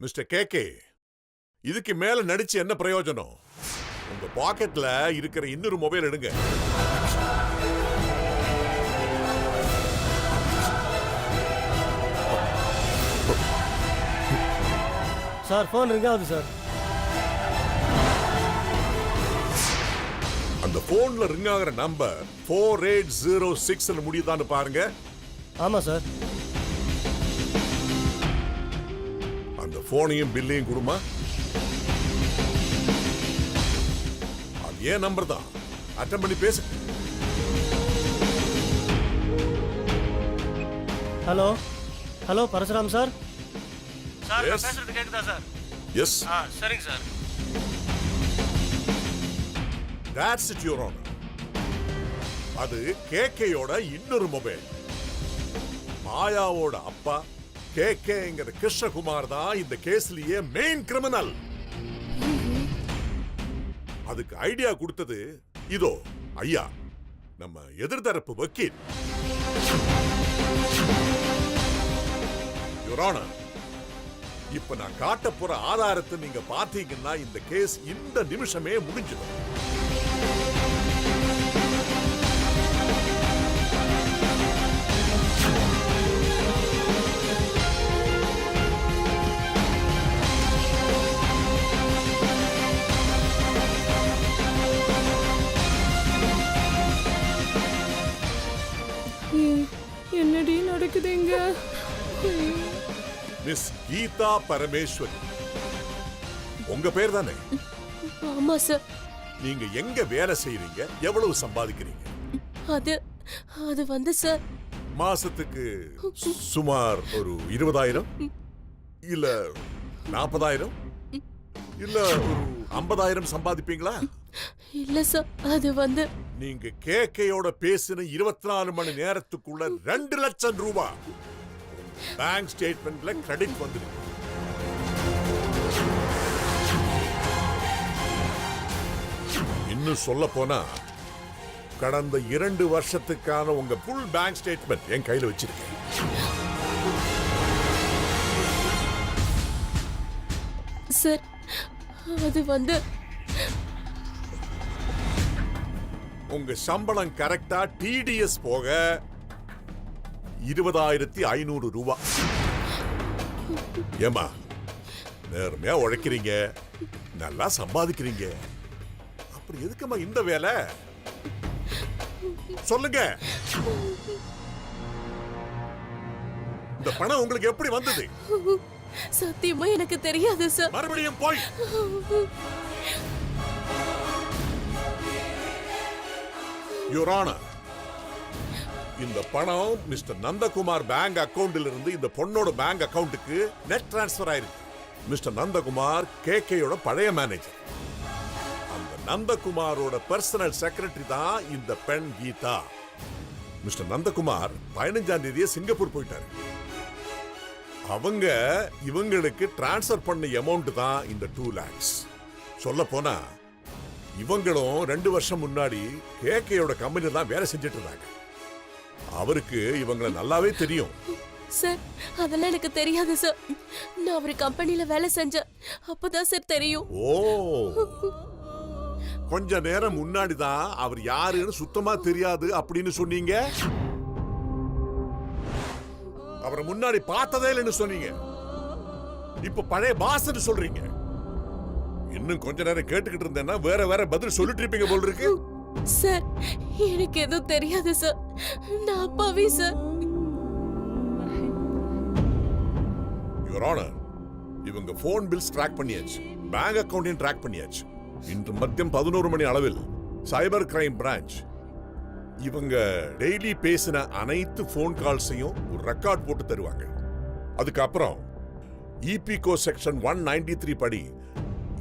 Mister KK, இதுக்கு மேல நடிச்சு என்ன பிரயோஜனம்? உங்க பாக்கெட்ல இருக்கிற இன்னொரு மொபைல் எடுங்க. சார் போன் ரிங் ஆகுது சார். அந்த போன்ல ரிங் ஆகிற நம்பர் 4806 முடியுதான்னு பாருங்க. ஆமா சார். அந்த போனையும் பில்லையும் கொடுமா. அது ஏன் நம்பர் தான், அட்டெண்ட் பண்ணி பேசு. Hello hello Parasuram sir. Sir Yes. பேசுறது கேக்குதா சார்? எஸ், சரிங்க sir. that's it, your honor. அது கேகேயோட இன்னொரு மொபைல். மாயாவோட அப்பா கேகேங்கிற கிருஷ்ணகுமார் தான் இந்த கேஸ்லயே மெயின் கிரிமினல். அதுக்கு ஐடியா கொடுத்தது இதோ ஐயா, நம்ம எதிர்தரப்பு வக்கீல். யுவர் ஆனர், இப்ப நான் காட்ட போற ஆதாரத்தை நீங்க பாத்தீங்கன்னா இந்த கேஸ் இந்த நிமிஷமே முடிஞ்சிடும். என்னடி நடக்குதுங்க? மிஸ் கீதா பரமேஸ்வரி, உங்க பேர் தானே? ஆமா சார். நீங்க எங்க வேலை செய்றீங்க? எவ்வளவு சம்பாதிக்கிறீங்க? அது வந்து சார், மாசத்துக்கு சுமார் ஒரு 20,000 இல்ல 40,000 இல்ல ஒரு 50,000 சம்பாதிப்பீங்களா? இல்ல சார், அது வந்து நீங்க கேக்கையோட பேசின 24 மணி நேரத்துக்குள்ள 2 லட்சம் ரூபாய் பேங்க் ஸ்டேட்மெண்ட்ல கிரெடிட் வந்துருக்கு. இன்னும் சொல்ல போனா கடந்த 2 வருஷத்துக்கான உங்க ஃபுல் பேங்க் ஸ்டேட்மெண்ட் என் கையில வச்சிருக்கேன். சார், அது வந்து உங்க சம்பளம் கரெக்டா டிடிஎஸ் போக 20,500 ரூபாய். ஏமா, நேர்மையா உழைக்கிறீங்க, நல்லா சம்பாதிக்கிறீங்க, அப்புறம் எதுக்குமா இந்த வேலை? சொல்லுங்க, இந்த பணம் உங்களுக்கு எப்படி வந்தது? சத்தியமா எனக்கு தெரியாது சார். மறுபடியும் போய் யுவர் ஆனர், இந்த பணம் மிஸ்டர் நந்தகுமார் பேங்க் அக்கவுண்டில் இருந்து இந்த பொண்ணோட பேங்க் அக்கவுண்டுக்கு நெட் டிரான்ஸ்பர் ஆயிருக்கு. மிஸ்டர் நந்தகுமார் கேகேயோட பழைய மேனேஜர். அந்த நந்தகுமாரோட பர்சனல் செக்ரட்டரி தான் இந்த பெண் கீதா. மிஸ்டர் நந்தகுமார் 15ஆம் தேதியே சிங்கப்பூர் போயிட்டாரு. அவங்க இவங்களுக்கு டிரான்ஸ்பர் பண்ண அமௌண்ட் தான் இந்த 2 lakhs. சொல்ல போனா இவங்களும் 2 வருஷம் முன்னாடி கேகேயோட கம்பெனி தான் வேலை செஞ்சுட்டு இருந்தாங்க. அவருக்கு இவங்களை நல்லாவே தெரியும். சார், அதெல்லாம் எனக்கு தெரியாது சார். நான் அவர் கம்பெனில வேலை செஞ்சேன், அப்பதான் சார் தெரியும். ஓ, கொஞ்ச நேரம் முன்னாடி தான் அவர் யாருன்னு சுத்தமா தெரியாது அப்படின்னு சொன்னீங்க. அவரை முன்னாடி பார்த்ததே இல்லைன்னு சொன்னீங்க. இப்ப பழைய பாஸ்ன்னு சொல்றீங்க. இன்னும் கொஞ்ச நேரம் கேட்டுக்கிட்டு இருந்தேன்னா வேற வேற பதில் சொல்லிட்டு இருப்பீங்க போல இருக்கு. சார், எனக்கு எதுவும் தெரியாது சார். நான் அப்பாவி சார். யுவர் ஆனர், இவங்க போன் பில்ஸ் ட்ராக் பண்ணியாச்சு, பேங்க் அக்கவுண்டையும் ட்ராக் பண்ணியாச்சு. இன்று மதியம் 11 மணி அளவில் சைபர் கிரைம் பிரான்ச் இவங்க டெய்லி பேசின அனைத்து போன் கால்ஸையும் ஒரு ரெக்கார்ட் போட்டு தருவாங்க. அதுக்கப்புறம் இபிகோ செக்ஷன் 193 படி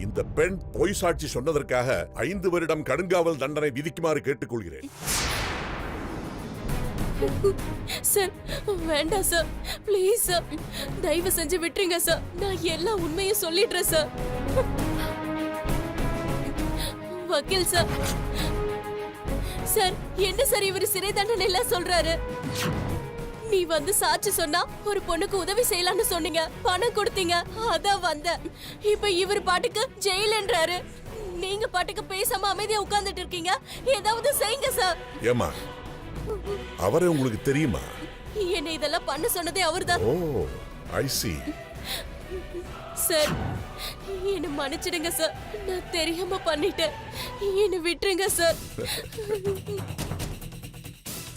இந்த பெண் பொய் சாட்சி சொன்னதற்காக 5 வருடம் கடுங்காவல் தண்டனை விதிக்குமாறு கேட்டுக்கொள்கிறேன். சார், வேண்டாம் சார், ப்ளீஸ் சார், தயவு செஞ்சு விட்டுருங்க சார். நான் எல்லா உண்மையும் சொல்லிடுறேன் சார். வக்கீல் சார், சார் என்ன சார் இவர் சிறை தண்டனை எல்லாம் சொல்றாரு? நீ வந்து சாட்சி சொன்னா ஒரு பொண்ணுக்கு உதவி செய்யலாம்னு சொன்னீங்க, பணம் கொடுத்தீங்க, அதான் வந்த. இப்ப இவர் பாட்டுக்கு ஜெயில்ன்றாரு, நீங்க பாட்டுக்கு பேசாம அமைதியா உட்கார்ந்துட்டு இருக்கீங்க. ஏதாவது செய்யுங்க சார். ஏமா அவரே உங்களுக்கு தெரியுமா? என்ன இதெல்லாம் பண்ண சொன்னதே அவர்தான். ஓ ஐ see. சார் என்ன மன்னிச்சிடுங்க சார், நான் தெரியாம பண்ணிட்டேன், என்ன விட்டுருங்க சார்.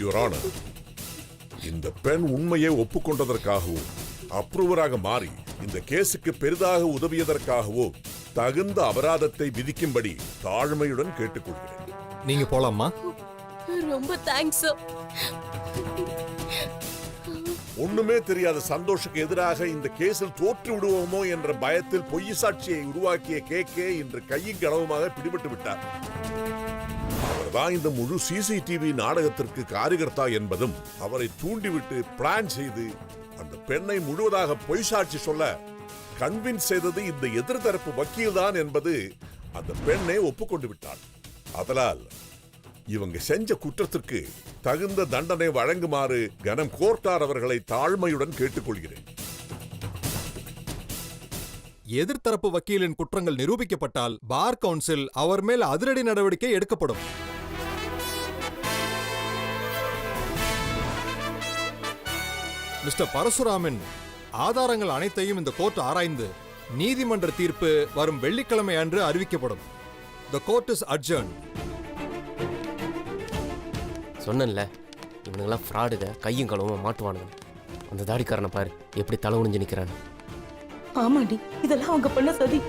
யுவர் ஆனர், இந்த பெண் உண்மையை ஒப்புக்கொண்டதற்காகவோ அப்ரூவராக மாறி இந்த கேஸுக்கு பெரிதாக உதவியதற்காகவோ தகுந்த அபராதத்தை விதிக்கும்படி தாழ்மையுடன் கேட்டுக்கொள்கிறேன். நீங்க போலாமா? ரொம்ப தேங்க்ஸ் சார். ஒண்ணுமே தெரியாத சந்தோஷுக்கு எதிராக இந்த கேஸில் தோற்று விடுவோமோ என்ற பயத்தில் பொய் சாட்சியை உருவாக்கிய கேக்கே இன்று கையும் களவுமாக பிடிபட்டு விட்டார். அவர்தான் இந்த முழு சிசிடிவி நாடகத்திற்கு காரியகர்த்தா என்பதும், அவரை தூண்டிவிட்டு பிளான் செய்து அந்த பெண்ணை முழுவதாக பொய் சாட்சி சொல்ல கன்வின்ஸ் செய்தது இந்த எதிர்தரப்பு வக்கீல் தான் என்பது அந்த பெண்ணை ஒப்புக்கொண்டு விட்டார். அதனால் இவங்க செஞ்ச குற்றத்திற்கு தகுந்த தண்டனை வழங்குமாறு கனம் கோர்ட்டார் அவர்களை தாழ்மையுடன் கேட்டுக்கொள்கிறேன். எதிர்த்தரப்பு வக்கீலின் குற்றங்கள் நிரூபிக்கப்பட்டால் பார் கவுன்சில் அவர் மேல் அதிரடி நடவடிக்கை எடுக்கப்படும். மிஸ்டர் பரசுராமன் ஆதாரங்கள் அனைத்தையும் இந்த கோர்ட் ஆராய்ந்து நீதிமன்ற தீர்ப்பு வரும் வெள்ளிக்கிழமை அன்று அறிவிக்கப்படும். The court is adjourned. சொன்னேன்ல, இவனுங்கெல்லாம் ஃப்ராடுங்க, கையும் களவும் மாட்டுவானுங்க. அந்த தாடிக்காரனை பாரு எப்படி தலை குனிஞ்சு நிற்கிறான்னு. ஆமாடி, இதெல்லாம் அவங்க பண்ண சதி.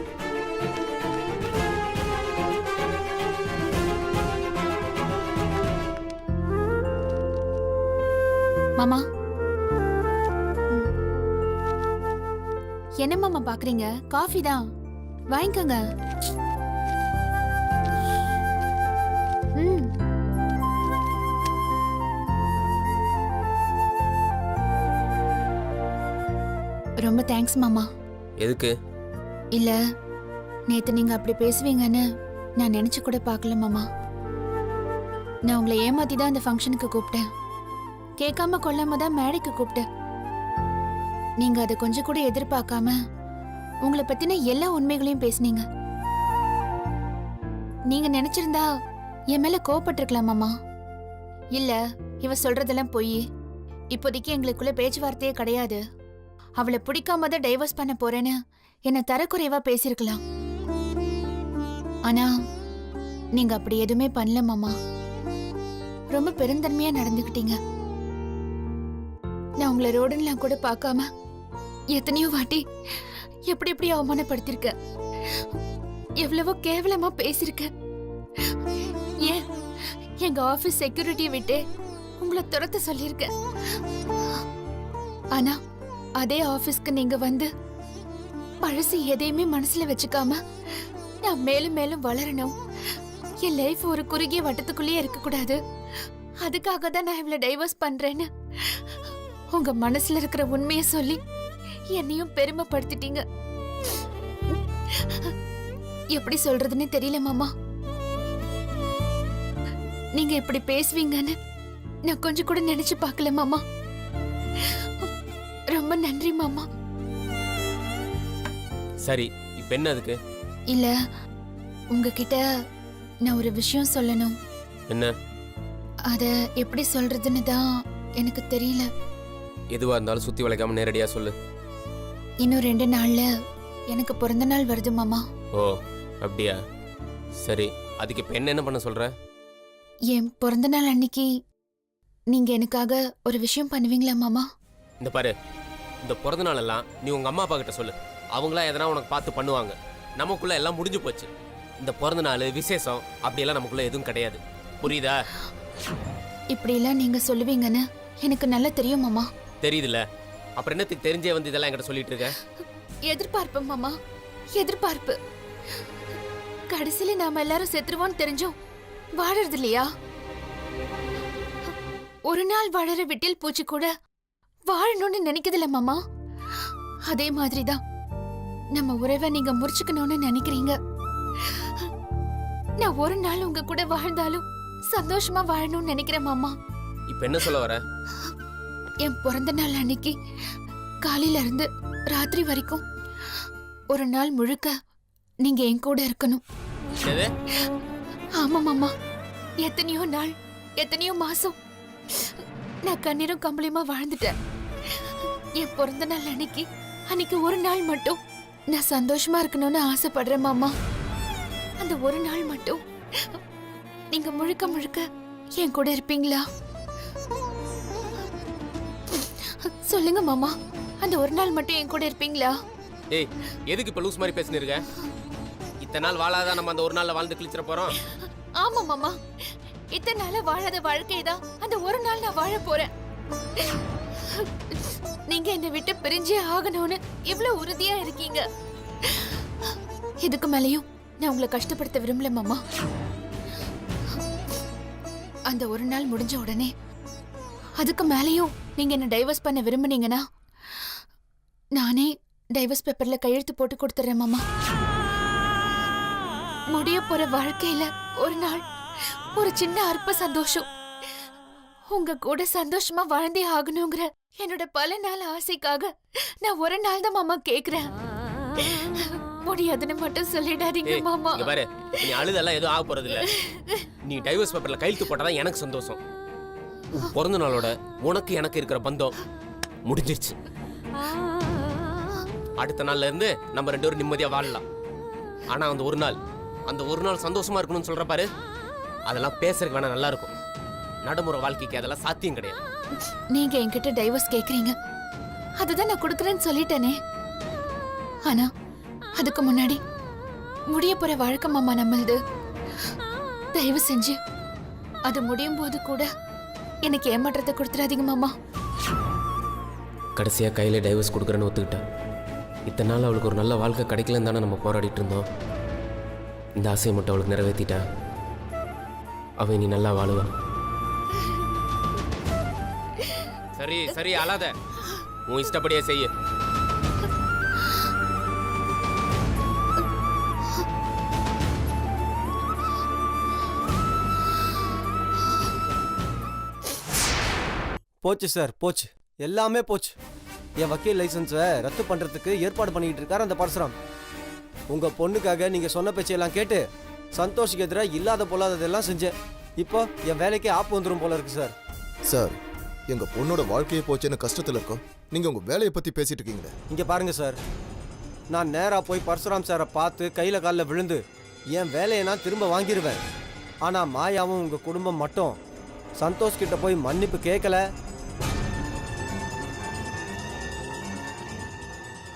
மாமா, என்ன மாமா பாக்குறீங்க? காஃபி தான், வாங்கிக்கோங்க. ரொம்ப தேங்க்ஸ் மாமா. எதுக்கு? இல்ல, நேத்து நீங்க அப்படி பேசுவீங்கன்னு நான் நினைச்சு கூட பார்க்கல மாமா. நான் உங்களை ஏமாத்தி தான் அந்த ஃபங்க்ஷனுக்கு கூப்பிட்டேன், கேட்காம கொள்ளாம தான் மேடைக்கு கூப்பிட்டேன். நீங்க அதை கொஞ்சம் கூட எதிர்பார்க்காம உங்களை பத்தின எல்லா உண்மைகளையும் பேசுனீங்க. நீங்க நினைச்சிருந்தா என் மேல கோவப்பட்டிருக்கலாம் மாமா. இல்ல, இவ சொல்றதெல்லாம் பொய், இப்போதைக்கு எங்களுக்குள்ள பேச்சுவார்த்தையே கிடையாது, அவளை பிடிக்காம தான் டைவர்ஸ் பண்ண போறேன்னு என்ன தரக்குறைவா பேசிருக்கலாம். ஆனா நீங்க அப்படி எதுவுமே பண்ணல மாமா. ரொம்ப பெருந்தன்மையா நடந்துக்கிட்டீங்க. நான் உங்களை ரோடுலாம் கூட பார்க்காம எத்தனையோ வாட்டி எப்படி எப்படி அவமானப்படுத்திருக்கேன், எவ்வளவோ கேவலமா பேசிருக்கேன். ஏன் எங்க ஆபீஸ் செக்யூரிட்டியை விட்டு உங்களை துரத்த சொல்லியிருக்கேன். ஆனா அதே ஆபீஸ்க்கு நீங்க வந்து பழசு எதையுமே மனசுல வச்சுக்காம நான் மேலும் மேலும் வளரணும், என் லைஃப் ஒரு குறுகிய வட்டத்துக்குள்ளேயே இருக்க கூடாது, அதுக்காக தான் நான் இவ்வளவு டைவர்ஸ் பண்றேன்னு உங்க மனசுல இருக்கிற உண்மையை சொல்லி என்னையும் பெருமைப்படுத்திட்டீங்க. எப்படி சொல்றதுன்னு தெரியல மாமா. நீங்க இப்படி பேசுவீங்கன்னு நான் கொஞ்சம் கூட நினைச்சு பார்க்கல மாமா. ரொம்ப நன்றி மாமா. சரி, இப்ப என்ன அதுக்கு? இல்ல, உங்ககிட்ட நான் ஒரு விஷயம் சொல்லணும். என்ன? அத எப்படி சொல்றதுன்னு தான் எனக்கு தெரியல. எதுவா இருந்தாலும் சுத்தி வளைக்காம நேரடியா சொல்லு. இன்னும் 2 நாள்ல எனக்கு பிறந்த நாள் வருது மாமா. ஓ அப்படியா? சரி, அதுக்கு இப்ப என்ன பண்ண சொல்ற? என் பிறந்த நாள் அன்னைக்கு நீங்க எனக்காக ஒரு விஷயம் பண்ணுவீங்களா மாமா? இந்த பாரு, இந்த பிறந்த நாள் எல்லாம் நீ உங்க அம்மா அப்பா கிட்ட சொல்லு, அவங்களா எதனா உனக்கு பார்த்து பண்ணுவாங்க. நமக்குள்ள எல்லாம் முடிஞ்சு போச்சு. இந்த பிறந்த நாள் விசேஷம் அப்படியெல்லாம் நமக்குள்ள எதுவும் கிடையாது, புரியுதா? இப்படி எல்லாம் நீங்க சொல்லுவீங்கன்னு எனக்கு நல்லா தெரியும் மாமா. தெரியுதுல்ல, அப்புறம் என்னத்துக்கு தெரிஞ்சே வந்து இதெல்லாம் என்கிட்ட சொல்லிட்டு இருக்க? எதிர்பார்ப்பு மாமா, எதிர்பார்ப்பு. கடைசியில நாம எல்லாரும் செத்துருவோம்னு தெரிஞ்சோம் வாழறது இல்லையா? ஒரு நாள் வாழற விட்டில் பூச்சி கூட வாழணும்னு நினைக்குதுல மாமா. அதே மாதிரிதான் நம்ம உறவை நீங்க முறிச்சுக்கணும்னு நினைக்கிறீங்க. நான் ஒரு நாள் உங்க கூட வாழ்ந்தாலும் சந்தோஷமா வாழணும்னு நினைக்கிறேன் மாமா. இப்ப என்ன சொல்ல வர? என் பிறந்த நாள் அன்னைக்கு காலையில இருந்து ராத்திரி வரைக்கும் ஒரு நாள் முழுக்க நீங்க என் கூட இருக்கணும். எது? ஆமா மாமா, எத்தனையோ நாள் எத்தனையோ மாசம் நான் கண்ணீரும் கம்பளியுமா வாழ்ந்துட்டேன். என் பிறந்த நாள் அன்னைக்கு ஒரு நாள் மட்டும் நான் சந்தோஷமா இருக்கணும்னு ஆசைப்படுறேன் மாமா. அந்த ஒரு நாள் மட்டும் நீங்க முழுக்க முழுக்க என் கூட இருப்பீங்களா? சொல்லுங்க மாமா, அந்த ஒரு நாள் மட்டும் என் கூட இருப்பீங்களா? ஏய், எதுக்கு இப்ப லூஸ் மாதிரி பேசினு இருக்க? இத்தனை நாள் வாழாதான் நம்ம அந்த ஒரு நாள்ல வாழ்ந்து கிழிச்சிட போறோம். ஆமா மாமா, இத்தனை நாள வாழாத வாழ்க்கை தான் அந்த ஒரு நாள் நான் வாழ போறேன். நீங்க என்னை விட்டு பிரிஞ்சே ஆகணும்னு இவ்வளவு உறுதியா இருக்கீங்க. இதுக்கு மேலயும் நான் உங்களை கஷ்டப்படுத்த விரும்பல மாமா. அந்த ஒரு நாள் முடிஞ்ச உடனே அதுக்கு மேலயும் நீங்க என்ன டைவர்ஸ் பண்ண விரும்புனீங்கன்னா நானே டைவர்ஸ் பேப்பர்ல கையெழுத்து போட்டு கொடுத்துறேன் மாமா. முடிய போற வாழ்க்கையில ஒரு நாள் ஒரு சின்ன அற்ப சந்தோஷம், உங்க கூட சந்தோஷமா வாழ்ந்தே ஆகணுங்கிற என்னோட பல நாள் ஆசைக்காக நான் ஒரு நாள் தான் மாமா கேக்குறேன். முடியாதுன்னு மட்டும் சொல்லிடாதீங்க ஏய், மாமா. இங்க பாரு, நீ அழுதெல்லாம் எதுவும் ஆக போறது இல்ல. நீ டைவர்ஸ் பேப்பர்ல கையெழுத்து போட்டாதான் எனக்கு சந்தோஷம். உன் பிறந்த நாளோட உனக்கு எனக்கு இருக்கிற பந்தம் முடிஞ்சிருச்சு. அடுத்த நாள்ல இருந்து நம்ம 2 பேரும் நிம்மதியா வாழலாம். ஆனா அந்த ஒரு நாள் சந்தோஷமா இருக்கணும்னு சொல்ற பாரு, அதெல்லாம் பேசுறதுக்கு வேணா நல்லா இருக்கும். நடைமுறை வாழ்க்கைக்கு அதெல்லாம் சாத்தியம் கிடையாது. நீங்க என்கிட்ட டைவர்ஸ் கேக்குறீங்க, அதுதான் நான் கொடுக்கறேன்னு சொல்லிட்டேனே. ஆனா அதுக்கு முன்னாடி முடிய போற வாழ்க்கை மாமா நம்மளது. தயவு செஞ்சு அது முடியும் போது கூட எனக்கு ஏமாற்றத்தை கொடுத்துடாதீங்க மாமா. கடைசியா கையில டைவர்ஸ் கொடுக்குறேன்னு ஒத்துக்கிட்டா. இத்தனை நாள் அவளுக்கு ஒரு நல்ல வாழ்க்கை கிடைக்கலன்னு தானே நம்ம போராடிட்டு இருந்தோம். இந்த ஆசையை மட்டும் அவளுக்கு நிறைவேற்றிட்டா அவ நீ நல்லா வாழுவா. சரி சரி, அழாத, உன் இஷ்டப்படியே செய்ய. போச்சு சார், போச்சு, எல்லாமே போச்சு. என் வக்கீல் லைசன்ஸை ரத்து பண்ணுறதுக்கு ஏற்பாடு பண்ணிக்கிட்டு இருக்காரு அந்த பரசுராம். உங்கள் பொண்ணுக்காக நீங்கள் சொன்ன பேச்சையெல்லாம் கேட்டு சந்தோஷுக்கு எதிராக இல்லாத பொல்லாததெல்லாம் செஞ்சேன். இப்போ என் வேலைக்கே ஆப்பு வந்துடும் போல இருக்கு சார். சார், எங்க பொண்ணோட வாழ்க்கையே போச்சுன்னு கஷ்டத்துல இருக்கோம். நீங்க உங்க வேலையை பத்தி பேசிட்டு இருக்கீங்களே. இங்கே பாருங்க சார், நான் நேராக போய் பரசுராம் சாரை பார்த்து கையில் காலில் விழுந்து என் வேலையை நான் திரும்ப வாங்கிடுவேன். ஆனால் மாயாவும் உங்கள் குடும்பம் மட்டும் சந்தோஷ் கிட்ட போய் மன்னிப்பு கேட்கல.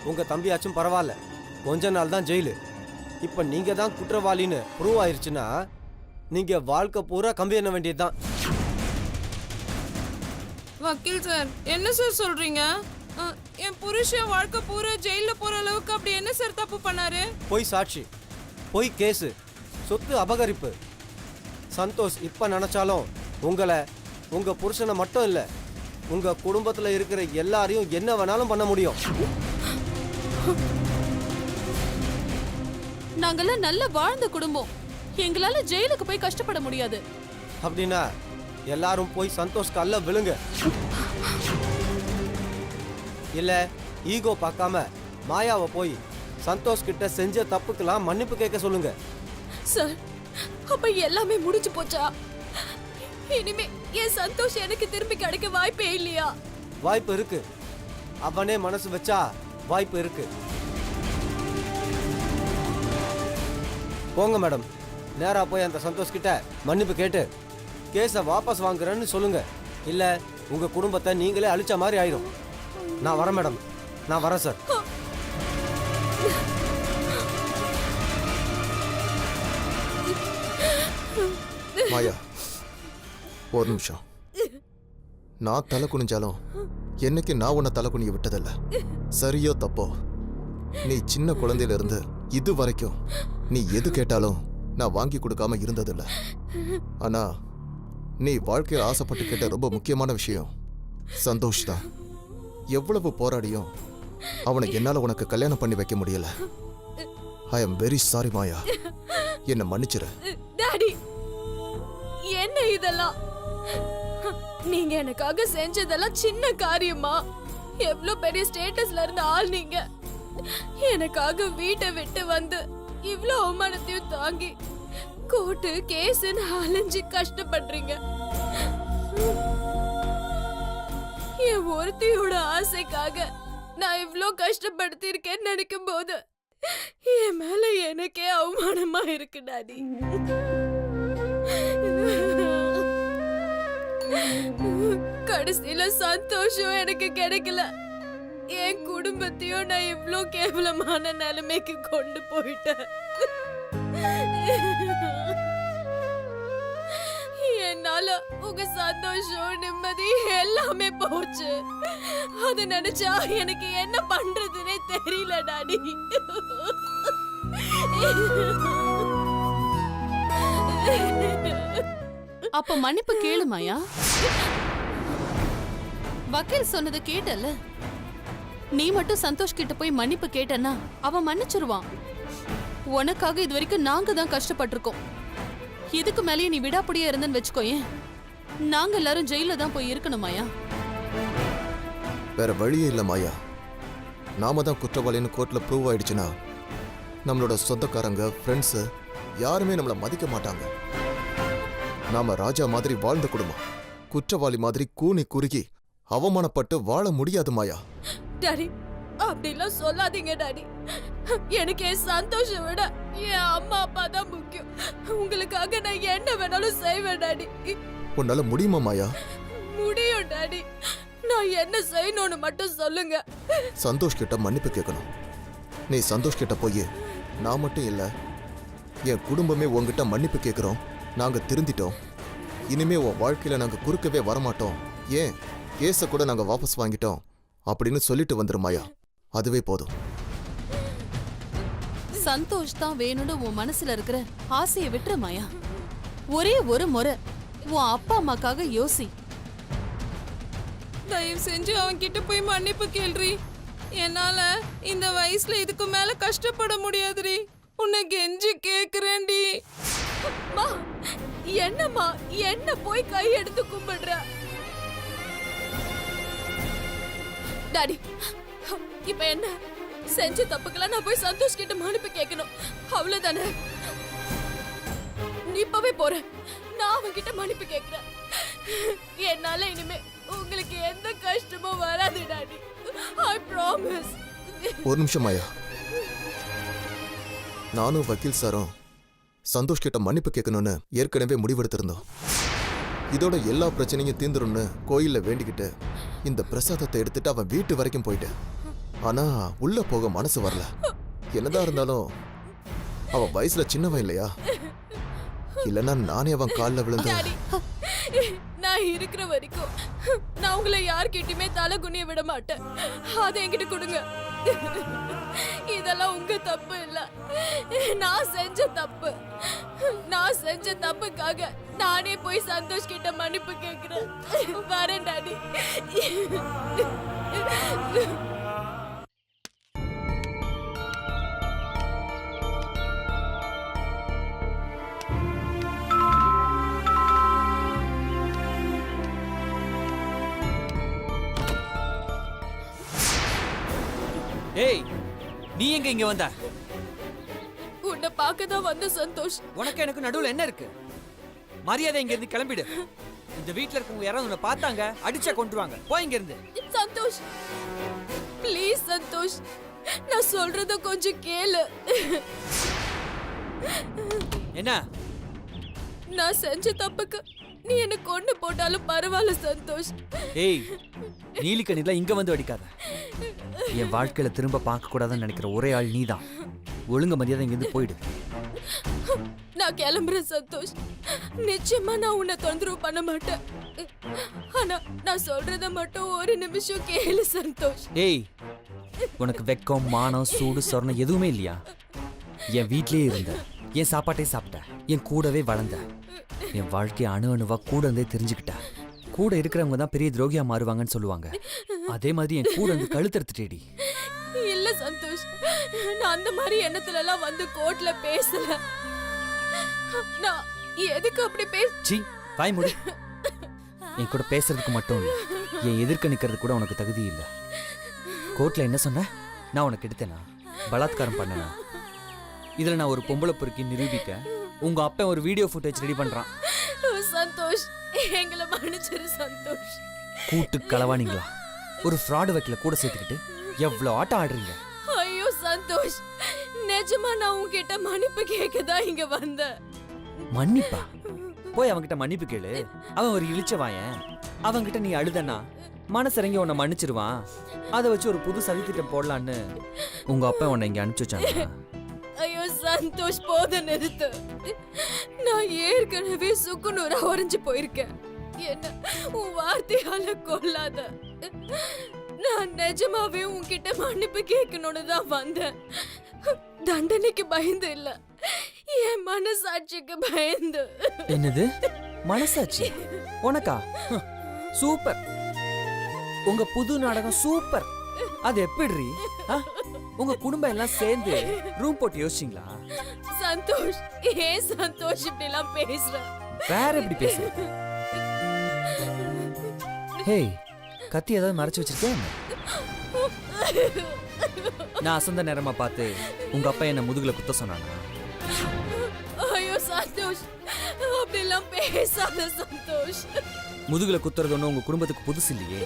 உங்க தம்பியாச்சும் பரவாயில்ல, கொஞ்ச நாள் தான் ஜெயிலு. இப்ப நீங்க தான் குற்றவாளின்னு ப்ரூவ் ஆயிருச்சுன்னா நீங்க வாழ்க்கை பூரா கம்பி எண்ண வேண்டியதுதான். வக்கீல் சார், என்ன சார் சொல்றீங்க? என் புருஷன் வாழ்க்கை பூரா ஜெயில போற அளவுக்கு அப்படி என்ன சார் தப்பு பண்ணாரு? பொய் சாட்சி, பொய் கேஸு, சொத்து அபகரிப்பு. சந்தோஷ் இப்ப நினைச்சாலும் உங்களை, உங்க புருஷனை மட்டும் இல்ல, உங்க குடும்பத்துல இருக்கிற எல்லாரையும் என்ன வேணாலும் பண்ண முடியும். நாங்கெல்லாம் நல்ல வாழ்ந்த குடும்பம், எங்களால ஜெயிலுக்கு போய் கஷ்டப்பட முடியாது. அப்படின்னா எல்லாரும் போய் சந்தோஷ் கால்ல விழுங்க. இல்ல ஈகோ பார்க்காம மாயாவை போய் சந்தோஷ் கிட்ட செஞ்ச தப்புக்கெல்லாம் மன்னிப்பு கேட்க சொல்லுங்க. சார், அப்ப எல்லாமே முடிஞ்சு போச்சா? இனிமே என் சந்தோஷ் எனக்கு திரும்பி கிடைக்க வாய்ப்பே இல்லையா? வாய்ப்பு இருக்கு, அவனே மனசு வச்சா வாய்ப்பு இருக்கு. போங்க மேடம், நேரா போய் அந்த சந்தோஷ் கிட்ட மன்னிப்பு கேட்டு கேஸை வாபஸ் வாங்குறேன்னு சொல்லுங்க. இல்ல உங்க குடும்பத்தை நீங்களே அழிச்ச மாதிரி ஆயிடும். நான் வரேன் மேடம், நான் வரேன் சார். மாயா, ஒரு நிமிஷம். நான் தலை குனிஞ்சாலும் என்னைக்கு நான் உன்னை தலை குனிய விட்டதில்ல. சரியோ தப்போ, நீ சின்ன குழந்தையில இருந்து இது வரைக்கும் நீ எது கேட்டாலும் நான் வாங்கி கொடுக்காம இருந்ததில்ல. ஆனா நீ வாழ்க்கையில் ஆசைப்பட்டு கேட்ட ரொம்ப முக்கியமான விஷயம் சந்தோஷ் தான். எவ்வளவு போராடியும் அவனை என்னால உனக்கு கல்யாணம் பண்ணி வைக்க முடியல. ஐ எம் வெரி சாரி மாயா, என்னை மன்னிச்சிரு. டாடி, என்ன இதெல்லாம்? நீங்க எனக்காக செஞ்சதெல்லாம் சின்ன காரியமா? எவ்வளவு பெரிய ஸ்டேட்டஸ்ல இருந்த ஆள் நீங்க. எனக்காக வீட்டை விட்டு வந்து இவ்ளோ அவமானத்தையும் தாங்கி கோர்ட்டு கேஸ்ன்னு அலைஞ்சு கஷ்டப்படுறீங்க. என் ஒருத்தியோட ஆசைக்காக நான் இவ்ளோ கஷ்டப்படுத்தி இருக்கேன்னு நினைக்கும் போது என் மேல எனக்கே அவமானமா இருக்கு டாடி. கடைசியில சந்தோஷம் எனக்கு கிடைக்கல. என் குடும்பத்தையும் நான் இவ்ளோ கேவலமான நிலைமைக்கு கொண்டு போயிட்டேன். என்னால உங்க சந்தோஷம் நிம்மதி எல்லாமே போச்சு. அத நினைச்சா எனக்கு என்ன பண்றதுன்னே தெரியல டாடி. அப்ப மன்னிப்பு கேளு மாயா. வக்கீல் சொன்னது கேட்டல. நீ மட்டும் சந்தோஷ் கிட்ட போய் மன்னிப்பு கேட்டனா அவன் மன்னிச்சிருவான். உனக்காக இது வரைக்கும் நாங்க தான் கஷ்டப்பட்டிருக்கோம். இதுக்கு மேலேயே நீ விடாப்படியா இருந்தன்னு வச்சுக்கோயேன், நாங்க எல்லாரும் ஜெயில தான் போய் இருக்கணும் மாயா. வேற வழியே இல்லை மாயா. நாம தான் குற்றவாளின்னு கோர்ட்ல ப்ரூவ் ஆயிடுச்சுன்னா நம்மளோட சொந்தக்காரங்க ஃப்ரெண்ட்ஸு யாருமே நம்மளை மதிக்க மாட்டாங்க. நாம ராஜா மாதிரி வாழ்ந்த குடும்பம் குற்றவாளி மாதிரி கூனி குறுகி அவமானப்பட்டு வாழ முடியாது மாயா. டாடி அப்படிலாம் சொல்லாதீங்க டாடி. எனக்கு என் சந்தோஷம் விட என் அம்மா அப்பா தான் முக்கியம். உங்களுக்காக நான் என்ன வேணாலும் செய்வேன் டாடி. உன்னால முடியுமா மாயா? முடியும் டாடி. நான் என்ன செய்யணும்னு மட்டும் சொல்லுங்க. சந்தோஷ் கிட்ட மன்னிப்பு கேட்கணும். நீ சந்தோஷ் கிட்ட போய் நான் மட்டும் இல்ல என் குடும்பமே உங்ககிட்ட மன்னிப்பு கேட்கிறோம், நாங்க திருந்திட்டோம், இனிமே உன் வாழ்க்கையில நாங்க குறுக்கவே வரமாட்டோம், ஏன் கேஸ கூட நாங்க வாபஸ் வாங்கிட்டோம் அப்படின்னு சொல்லிட்டு வந்துரு மாயா. அதுவே போதும். சந்தோஷ் தான் வேணும்னு உன் மனசுல இருக்கிற ஆசையை விட்டுரு மாயா. ஒரே ஒரு முறை உன் அப்பா அம்மாக்காக யோசி. தயவு செஞ்சு அவன் கிட்ட போய் மன்னிப்பு கேள்றி. என்னால இந்த வயசுல இதுக்கு மேல கஷ்டப்பட முடியாதுரி. உன்னை கெஞ்சி கேக்குறேன்டி. மா என்னம்மா என்ன போய் கை எடுத்து கும்பிடுற? டாடி இப்ப என்ன செஞ்ச தப்புக்கெல்லாம் நான் போய் சந்தோஷ் கிட்ட மன்னிப்பு கேட்கணும், அவ்வளவுதானே? நீ இப்பவே போற, நான் அவன்கிட்ட மன்னிப்பு கேட்கிறேன். என்னால இனிமே உங்களுக்கு எந்த கஷ்டமும் வராது டாடி. I promise. ஒரு நிமிஷம் மாயா. நானும் வக்கீல் சாரும் சந்தோஷ் கிட்ட மன்னிப்பு கேட்கணும்னு ஏற்கனவே முடிவெடுத்திருந்தோம். இதோட எல்லா பிரச்சனையும் தீந்துரும்னு கோயில்ல வேண்டிக்கிட்டு இந்த பிரசாதத்தை எடுத்துட்டு அவன் வீட்டு வரைக்கும் போயிட்டேன். ஆனா உள்ள போக மனசு வரல. என்னதான் இருந்தாலும் அவன் வயசுல சின்னவன் இல்லையா? இல்லைன்னா நானே அவன் காலில் விழுந்து. டாடி நான் இருக்கிற வரைக்கும் நான் உங்களை யார்கிட்டயுமே தலை குனிய விட மாட்டேன். அதை என்கிட்ட கொடுங்க. இதெல்லாம் உங்க தப்பு இல்ல, நான் செஞ்ச தப்பு. நான் செஞ்ச தப்புக்காக நானே போய் சந்தோஷ் கிட்ட மன்னிப்பு கேட்கிறேன். வரேன் டாடி. ஏய், நீ எங்க இங்க வந்த? உன்னை பார்க்க தான் வந்த சந்தோஷ். உனக்கு எனக்கு நடுவுல என்ன இருக்கு? மரியாதை இங்க இருந்து கிளம்பிடு. இந்த வீட்ல இருக்கவங்க யாராவது உன்னை பார்த்தாங்க அடிச்சா கொண்டுருவாங்க. போ இங்க இருந்து. சந்தோஷ் ப்ளீஸ் சந்தோஷ், நான் சொல்றத கொஞ்சம் கேளு. என்ன? நான் செஞ்ச தப்புக்கு நீ என்ன கொண்டு போட்டாலும் பரவாயில்ல சந்தோஷ். ஏய், நீலிக்கண்ணில இங்க வந்து அடிக்காத. என் வாழ்க்கையில திரும்ப பார்க்க கூடாதுன்னு நினைக்கிற ஒரே ஆள் நீதான். ஒழுங்க மரியாதை இங்க இருந்து போயிடு. நான் கிளம்புறேன் சந்தோஷ். நிச்சயமா நான் உன்னை தொந்தரவு பண்ண மாட்டேன். ஆனா நான் சொல்றத மட்டும் ஒரு நிமிஷம் கேளு சந்தோஷ். ஏய், உனக்கு வெக்கம் மானம் சூடு சொரணம் எதுவுமே இல்லையா? என் வீட்லயே இருந்த, என் சாப்பாட்டே சாப்பிட்ட, என் கூடவே வளர்ந்த, என் வாழ்க்கைய அணு அணுவா கூட இருந்தே தெரிஞ்சுக்கிட்ட. கூட இருக்கிறவங்க தான் பெரிய துரோகியா மாறுவாங்கன்னு சொல்லுவாங்க. அதே மாதிரி என் கூட இருந்து கழுத்தெடுத்துட்டேடி. இல்ல சந்தோஷ், நான் அந்த மாதிரி எண்ணத்துல எல்லாம் வந்து கோர்ட்ல பேசல. நான் எதுக்கு அப்படி சீ, வாய் மூடு. என் கூட பேசுறதுக்கு மட்டும் இல்லை, என் எதிர்க்க நிக்கிறது கூட உனக்கு தகுதி இல்லை. கோர்ட்ல என்ன சொன்ன? நான் உனக்கு எடுத்தேனா? பலாத்காரம் பண்ணனா? இதுல நான் ஒரு பொம்பளை பொறுக்கி நிரூபிக்க உங்க அப்பா ஒரு வீடியோ ஃபுட்டேஜ் ரெடி பண்றான். சந்தோஷ், எங்களை மன்னிச்சிரு சந்தோஷ். கூட்டு களவானீங்களா? ஒரு ஃப்ராடு வக்கீல கூட சேர்த்துக்கிட்டு எவ்வளவு ஆட்டம் ஆடுறீங்க. ஐயோ சந்தோஷ், நிஜமா நான் உன்கிட்ட மன்னிப்பு கேட்கதான் இங்க வந்தேன். மன்னிப்பா? போய் அவன்கிட்ட மன்னிப்பு கேளு. அவன் ஒரு இழிச்சவாயன். அவன்கிட்ட நீ அழுதனா மனசிறங்கி உன்னை மன்னிச்சிருவான். அதை வச்சு ஒரு புது சதித்திட்டம் போடலான்னு உங்க அப்பா உன்னை இங்க அனுப்பிச்சு வச்சாங்க. ஐயோ சந்தோஷ், போத நிறுத்து. நான் ஏற்கனவே சுக்குநூறா உறைஞ்சு போயிருக்கேன். என்ன உன் வார்த்தையால கொல்லாத. நான் நிஜமாவே உன்கிட்ட மன்னிப்பு கேட்கணும்னு தான் வந்தேன். தண்டனைக்கு பயந்து இல்ல, என் மனசாட்சிக்கு பயந்து. என்னது மனசாட்சி? உனக்கா? சூப்பர். உங்க புது நாடகம் சூப்பர். அது எப்படி? உங்க குடும்பம் எல்லாம் சேர்ந்து ரூம் போட்டு யோசிச்சீங்களா? சந்தோஷ், ஏன் சந்தோஷ் இப்படி எல்லாம் பேசுற? வேற எப்படி பேசு? ஹேய், கத்தி ஏதாவது மறைச்சு வச்சிருக்கேன்? நான் அசந்த நேரமா பார்த்து உங்க அப்பா என்ன முதுகுல குத்த சொன்னானா? ஐயோ சந்தோஷ், அப்படி எல்லாம் பேசாத சந்தோஷ். முதுகுல குத்துறது ஒன்றும் உங்க குடும்பத்துக்கு புதுசு இல்லையே.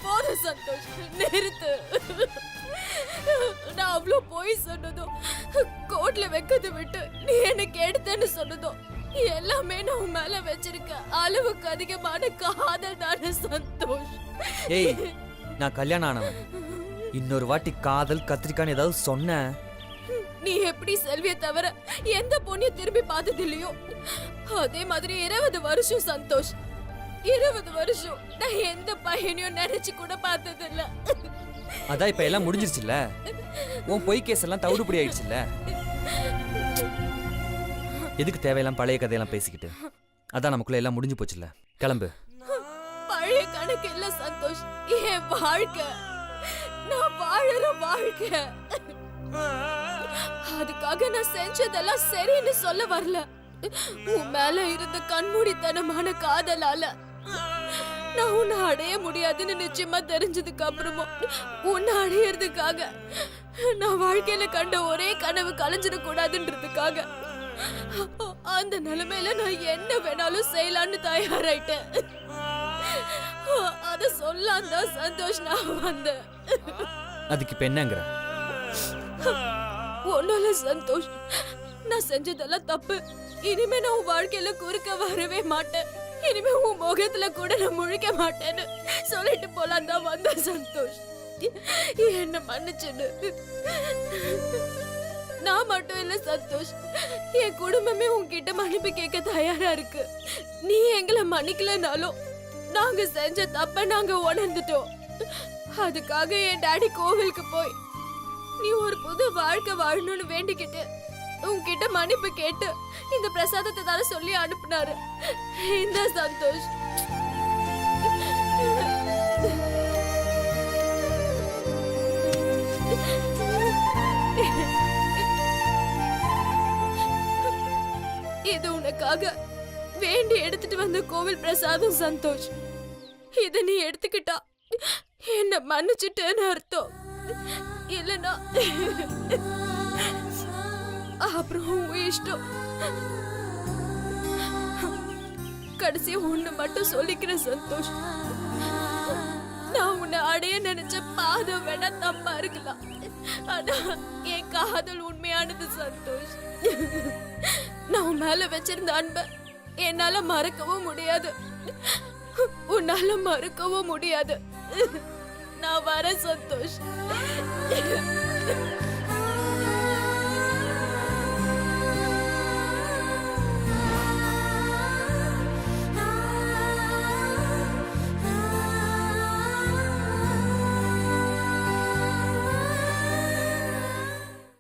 போதும் சந்தோஷ், நிறுத்து. நான் அவ்வளோ போய் சொன்னதும், கோர்ட்ல வைக்கிறது விட்டு நீ எனக்கு எடுத்தேன்னு சொன்னதும் எல்லாமே நான் உன் மேல வச்சிருக்க அளவுக்கு அதிகமான காதல் தானே சந்தோஷ். ஏய், நான் கல்யாணம் ஆனவன். இன்னொரு வாட்டி காதல் கத்திரிக்கான்னு ஏதாவது சொன்ன, நீ எப்படி செல்விய தவிர எந்த பொண்ணையும் திரும்பி பார்த்தது இல்லையோ, அதே மாதிரி 20 வருஷம் சந்தோஷ், 20 வருஷம் நான் எந்த பையனையும் நினைச்சு கூட பார்த்தது இல்ல. அதான் இப்ப எல்லாம் முடிஞ்சிருச்சுல்ல. உன் பொய் கேஸ் எல்லாம் தவிடுபடி ஆயிடுச்சுல்ல. எதுக்கு தேவையெல்லாம் பழைய கதையெல்லாம் பேசிக்கிட்டு? அதான் நமக்குள்ள எல்லாம் முடிஞ்சு போச்சுல்ல. கிளம்பு. பழைய கணக்கு இல்ல சந்தோஷ், என் வாழ்க்கை, நான் வாழற வாழ்க்கை. அதுக்காக நான் செஞ்சதெல்லாம் சரின்னு சொல்ல வரல. உன் மேல இருந்த கண்மூடித்தனமான காதலால நான் உன்னை அடைய முடியாதுன்னு நிச்சயமா தெரிஞ்சதுக்கு அப்புறமும் உன்னை அடையறதுக்காக நான் வாழ்க்கையில கண்ட ஒரே கனவு கலைஞ்சிடக்கூடாதுன்றதுக்காக அந்த நிலைமையில நான் என்ன வேணாலும் செய்யலான்னு தயாராயிட்டேன். அத சொல்லாம தான் சந்தோஷ் நான் வந்தேன். அதுக்கு இப்ப என்னங்கிற? ஒன்னால சந்தோஷ், நான் செஞ்சதெல்லாம் தப்பு. இனிமே நான் உன் வாழ்க்கையில குறுக்க வரவே மாட்டேன். இனிமே உன் முகத்துல கூட நான் முழிக்க மாட்டேன்னு சொல்லிட்டு போலாம் தான் வந்த சந்தோஷ். என்ன மன்னிச்சுடு. நான் மட்டும் இல்ல சந்தோஷ், என் குடும்பமே உன்கிட்ட மன்னிப்பு கேட்க தயாரா இருக்கு. நீ எங்களை மன்னிக்கலனாலும் நாங்க செஞ்ச தப்ப நாங்க உணர்ந்துட்டோம். அதுக்காக என் டாடி கோவிலுக்கு போய் நீ ஒரு புது வாழ்க்கை வாழணும்னு வேண்டிக்கிட்டு உன்கிட்ட மன்னிப்பு கேட்டு இந்த பிரசாதத்தை தானே சொல்லி அனுப்புனாரு. இந்த சந்தோஷ், இது உனக்காக வேண்டி எடுத்துட்டு வந்த கோவில் பிரசாதம் சந்தோஷ். இத நீ எடுத்துக்கிட்டா என்ன மன்னிச்சுட்டேன்னு அர்த்தம். இல்லனா அப்புறம் உன் இஷ்டம். கடைசி ஒண்ணு மட்டும் சொல்லிக்கிறேன் சந்தோஷ், நான் உன்னை அடைய நினைச்ச பாதம் வேணா தப்பா இருக்கலாம், ஆனா என் காதல் உண்மையானது சந்தோஷ். நான் உன் மேல வச்சிருந்த அன்ப என்னால மறக்கவும் முடியாது, உன்னால மறக்கவும் முடியாது. நான் வரேன் சந்தோஷ்.